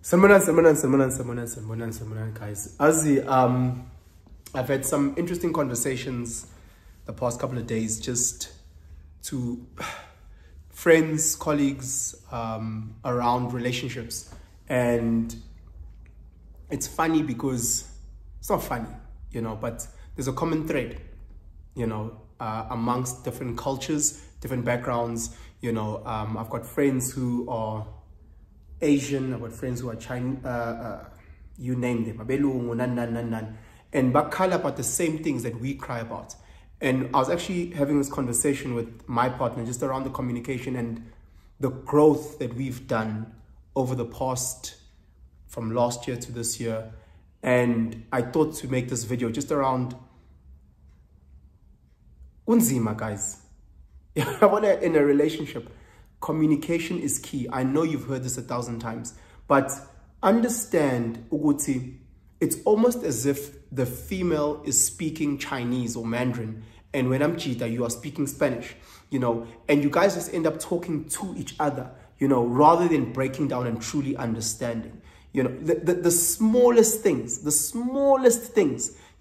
Samanan, guys. I've had some interesting conversations the past couple of days, just to friends, colleagues, around relationships. And it's funny because it's not funny, but there's a common thread, amongst different cultures, different backgrounds. I've got friends who are Asian, I've got friends who are Chinese, you name them, and bakhala about the same things that we cry about. And I was actually having this conversation with my partner just around the communication and the growth that we've done over the past, from last year to this year. And I thought to make this video just around unzima, guys. In a relationship, communication is key. I know you've heard this 1,000 times, but understand, Uguti, it's almost as if the female is speaking Chinese or Mandarin, and when I'm Cheetah, you are speaking Spanish, and you guys just end up talking to each other, rather than breaking down and truly understanding. The smallest things,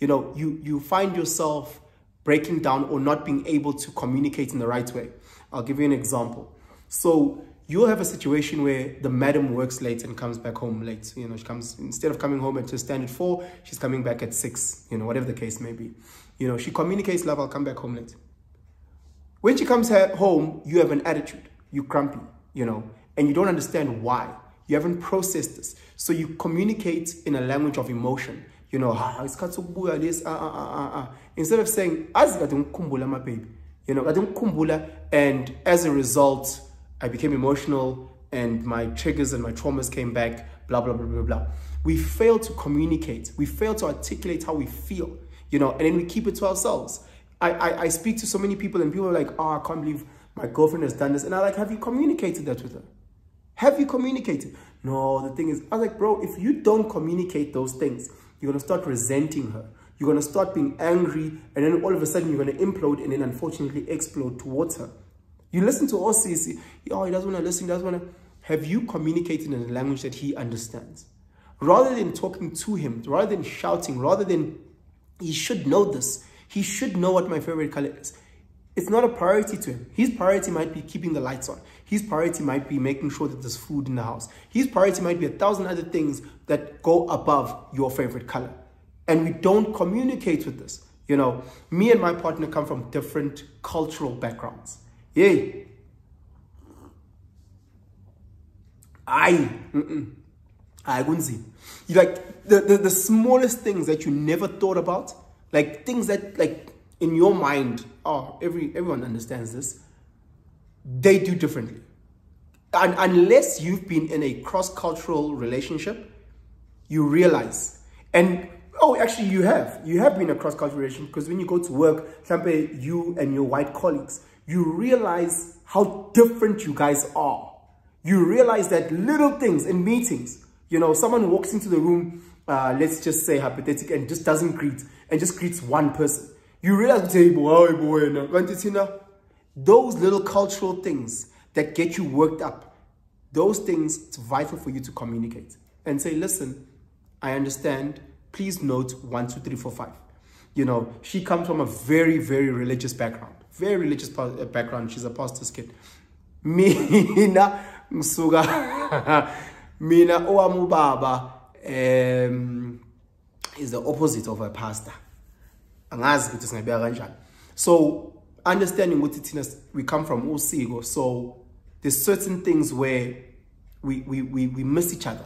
you find yourself breaking down or not being able to communicate in the right way. I'll give you an example. So you'll have a situation where the madam works late and comes back home late. She comes, instead of coming home at a standard 4, she's coming back at 6, whatever the case may be. She communicates, love, I'll come back home late. When she comes home, you have an attitude, you're grumpy, and you don't understand why. You haven't processed this. So you communicate in a language of emotion. Instead of saying, my baby, and as a result, I became emotional and my triggers and my traumas came back, blah, blah, blah, blah, blah. We fail to communicate. We fail to articulate how we feel, and then we keep it to ourselves. I speak to so many people and people are like, I can't believe my girlfriend has done this. And I'm like, have you communicated that with her? Have you communicated? No, the thing is, I was like, bro, if you don't communicate those things, you're going to start resenting her. You're going to start being angry. And then all of a sudden you're going to implode and then unfortunately explode towards her. You listen to us, you see, oh, he doesn't want to listen, he doesn't want to. Have you communicated in a language that he understands? Rather than talking to him, rather than shouting, rather than, he should know this. He should know what my favorite color is. It's not a priority to him. His priority might be keeping the lights on. His priority might be making sure that there's food in the house. His priority might be 1,000 other things that go above your favorite color. And we don't communicate with this. Me and my partner come from different cultural backgrounds. Yay. I wouldn't see. Like the smallest things that you never thought about, like things that like in your mind, everyone understands this. They do differently. And unless you've been in a cross-cultural relationship, you realize. And actually you have been in a cross-cultural relationship, because when you go to work, you and your white colleagues, you realize how different you guys are. You realize that little things in meetings, someone walks into the room, let's just say hypothetical, and just doesn't greet, and just greets one person. You realize, those little cultural things that get you worked up, those things, it's vital for you to communicate and say, listen, I understand. Please note 1, 2, 3, 4, 5. She comes from a very, very religious background. Very religious background. She's a pastor's kid. Mina msuga. Mina oamubaba is the opposite of a pastor. So understanding what it is, we come from Usigo. So there's certain things where we miss each other.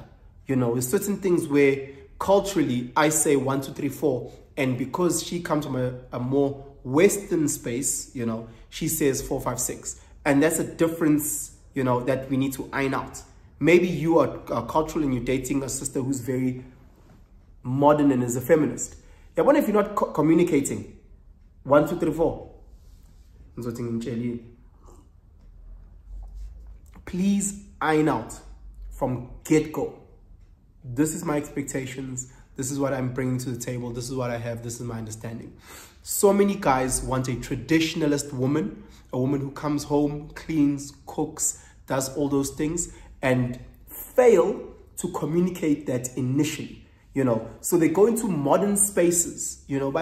There's certain things where culturally I say 1, 2, 3, 4. And because she comes from a more Western space, she says 4, 5, 6. And that's a difference, that we need to iron out. Maybe you are cultural and you're dating a sister who's very modern and is a feminist. Yeah, what if you're not communicating? 1, 2, 3, 4. Please iron out from get-go. This is my expectations. This is what I'm bringing to the table. This is what I have. This is my understanding. So many guys want a traditionalist woman, a woman who comes home, cleans, cooks, does all those things, and fail to communicate that initially, you know. So they go into modern spaces, you know,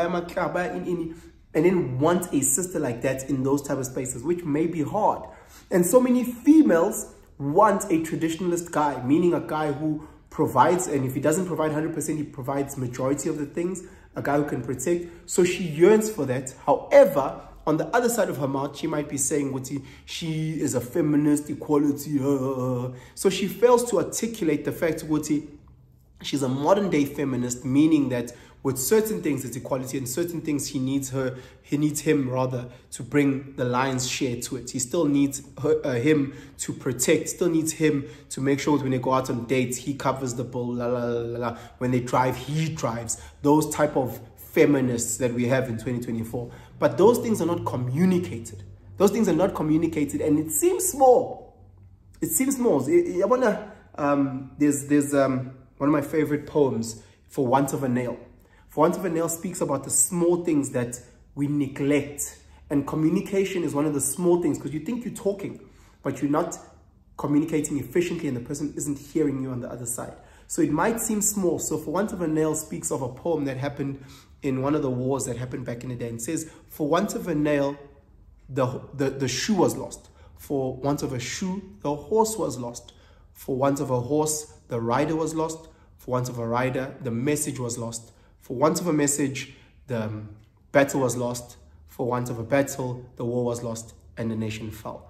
and then want a sister like that in those type of spaces, which may be hard. And so many females want a traditionalist guy, meaning a guy who provides, and if he doesn't provide 100%, he provides majority of the things, a guy who can protect. So she yearns for that. However, on the other side of her mouth, she might be saying, she is a feminist, equality. So she fails to articulate the fact, she's a modern day feminist, meaning that with certain things it's equality, and certain things he needs him rather to bring the lion's share to it. He still needs him to protect, still needs him to make sure that when they go out on dates, he covers the bill, when they drive, he drives. Those type of feminists that we have in 2024. But those things are not communicated. Those things are not communicated, and it seems small. It seems small. I wanna there's one of my favorite poems, For Want of a Nail. For Want of a Nail speaks about the small things that we neglect. And communication is one of the small things, because you think you're talking, but you're not communicating efficiently, and the person isn't hearing you on the other side. So it might seem small. So For Want of a Nail speaks of a poem that happened in one of the wars that happened back in the day. And says, for want of a nail, the shoe was lost. For want of a shoe, the horse was lost. For want of a horse, the rider was lost. For want of a rider, the message was lost. For want of a message, the battle was lost. For want of a battle, the war was lost and the nation fell.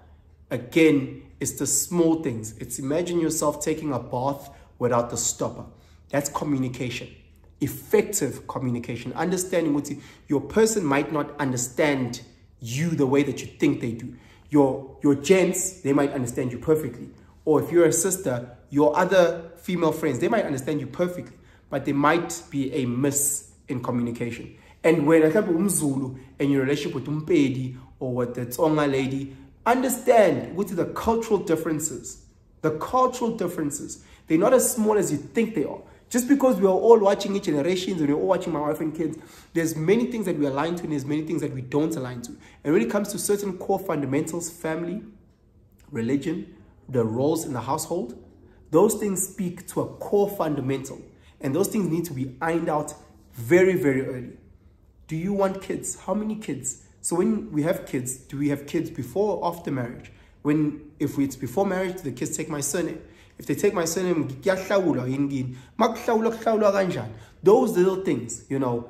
Again, it's the small things. It's imagine yourself taking a bath without the stopper. That's communication. Effective communication. Understanding what your person might not understand you the way that you think they do. Your gents, they might understand you perfectly. Or if you're a sister, your other female friends, they might understand you perfectly. But there might be a miss in communication. And when I have Zulu and your relationship with Umpedi or with the Tsonga lady, understand what are the cultural differences. The cultural differences. They're not as small as you think they are. Just because we are all watching each generations and we're all watching My Wife and Kids, there's many things that we align to and there's many things that we don't align to. And when it comes to certain core fundamentals, family, religion, the roles in the household, those things speak to a core fundamental. And those things need to be ironed out very, very early. Do you want kids? How many kids? So when we have kids, do we have kids before or after marriage? If it's before marriage, the kids take my surname. If they take my surname, those little things, you know,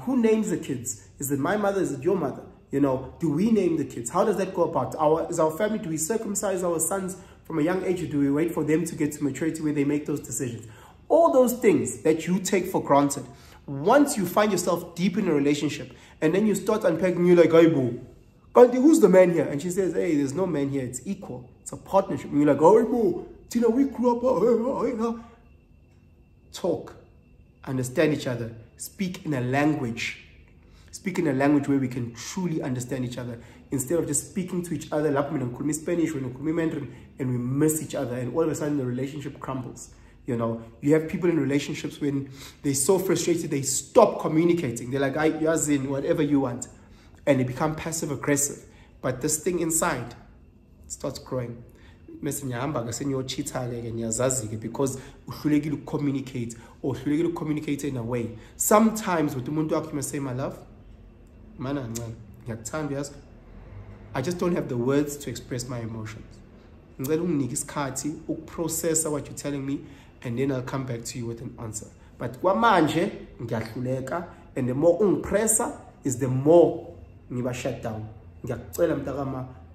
who names the kids? Is it my mother? Is it your mother? You know, do we name the kids? How does that go about? Is our family, do we circumcise our sons from a young age, or do we wait for them to get to maturity where they make those decisions? All those things that you take for granted. Once you find yourself deep in a relationship and then you start unpacking, you're like, hey, boo, but who's the man here? And she says, hey, there's no man here. It's equal. It's a partnership. And you're like, oh, hey, boo, Tina, we grew up. Talk. Understand each other. Speak in a language. Speak in a language where we can truly understand each other. Instead of just speaking to each other, like we Spanish, we Mandarin, and we miss each other. And all of a sudden, the relationship crumbles. You know, you have people in relationships when they're so frustrated, they stop communicating. They're like, Yazin, whatever you want. And they become passive aggressive. But this thing inside starts growing. Because you communicate or you communicate in a way. Sometimes with the umuntu you must say, my love, I just don't have the words to express my emotions. Process what you're telling me, and then I'll come back to you with an answer. But and the more unpressa is the more you shut down.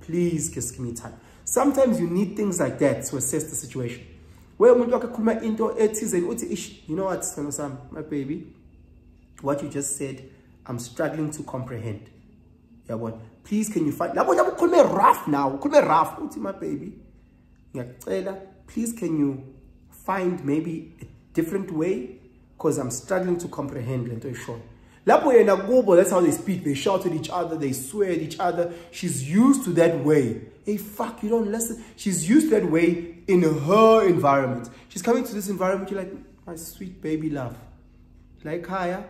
Please give me time. Sometimes you need things like that to assess the situation. Where you know what, my baby, what you just said, I'm struggling to comprehend. Yeah, what? Please, can you find? Call me rough now. Call me rough. My baby. Please, can you find maybe a different way? Because I'm struggling to comprehend. That's how they speak. They shout at each other. They swear at each other. She's used to that way. Hey, fuck, you don't listen. She's used that way in her environment. She's coming to this environment. You're like, my sweet baby love. Like, Kaya,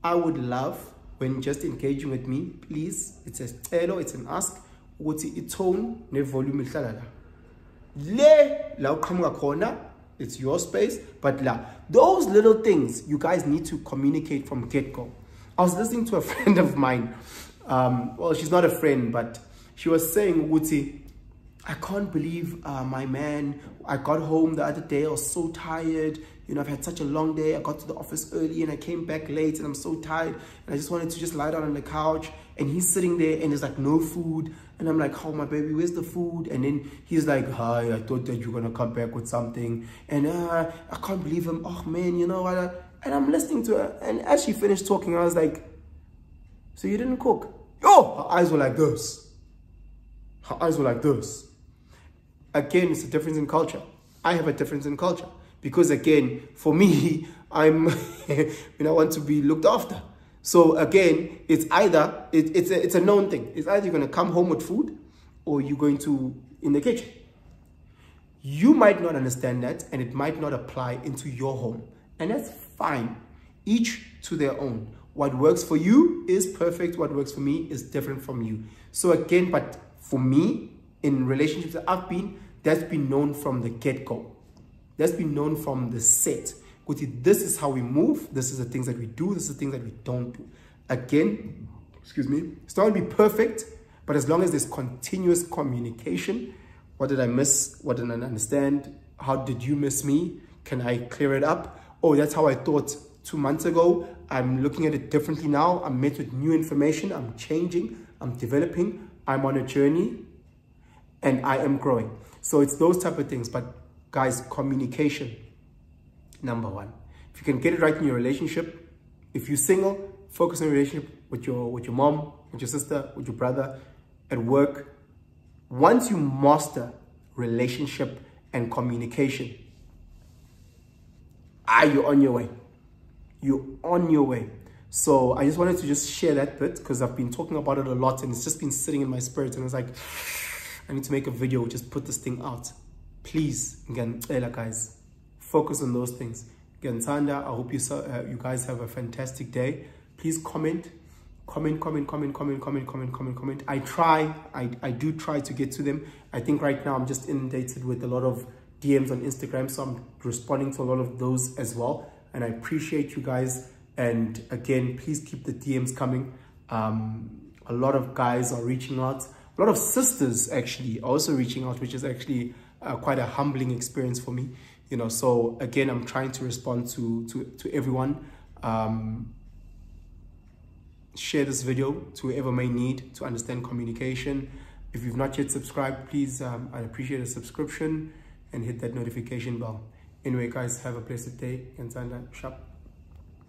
I would love when just engaging with me, please. It's a hello, it's an ask. What's it tone? Ne volume. Le, la uqhamuka khona. It's your space. But those little things, you guys need to communicate from get-go. I was listening to a friend of mine. Well, she's not a friend, but she was saying, Wuti, I can't believe my man, I got home the other day, I was so tired. You know, I've had such a long day. I got to the office early and I came back late and I'm so tired. And I just wanted to just lie down on the couch. And he's sitting there and there's like no food. And I'm like, oh, my baby, where's the food? And then he's like, hi, I thought that you were going to come back with something. And I can't believe him. Oh, man, you know what? And I'm listening to her. And as she finished talking, I was like, so you didn't cook? Yo, her eyes were like this. Her eyes were like this. Again, it's a difference in culture. I have a difference in culture. Because again, for me, I want to be looked after. So again, it's either, it's a known thing. It's either you're going to come home with food or you're going to in the kitchen. You might not understand that and it might not apply into your home. And that's fine. Each to their own. What works for you is perfect. What works for me is different from you. So again, but for me, in relationships that I've been, that's been known from the get-go. That's been known from the set. This is how we move. This is the things that we do. This is the things that we don't do. Again, excuse me, it's not going to be perfect, but as long as there's continuous communication, what did I miss? What didn't I understand? How did you miss me? Can I clear it up? Oh, that's how I thought 2 months ago. I'm looking at it differently now. I'm met with new information. I'm changing. I'm developing. I'm on a journey and I am growing. So it's those type of things. But guys, communication, number one. If you can get it right in your relationship, if you're single, focus on your relationship with your mom, with your sister, with your brother, at work. Once you master relationship and communication, you're on your way. You're on your way. So I just wanted to just share that bit because I've been talking about it a lot and it's just been sitting in my spirit. And I was like, I need to make a video, just put this thing out. Please, again, guys, focus on those things. Again, Sanda, I hope you guys have a fantastic day. Please comment. I do try to get to them. I think right now I'm just inundated with a lot of DMs on Instagram, so I'm responding to a lot of those as well. And I appreciate you guys. And again, please keep the DMs coming. A lot of guys are reaching out. A lot of sisters actually also reaching out, which is actually quite a humbling experience for me. You know, so again, I'm trying to respond to everyone. Share this video to whoever may need to understand communication. If you've not yet subscribed, please, I'd appreciate a subscription and hit that notification bell. Anyway, guys, have a blessed day. And Sanda, sharp.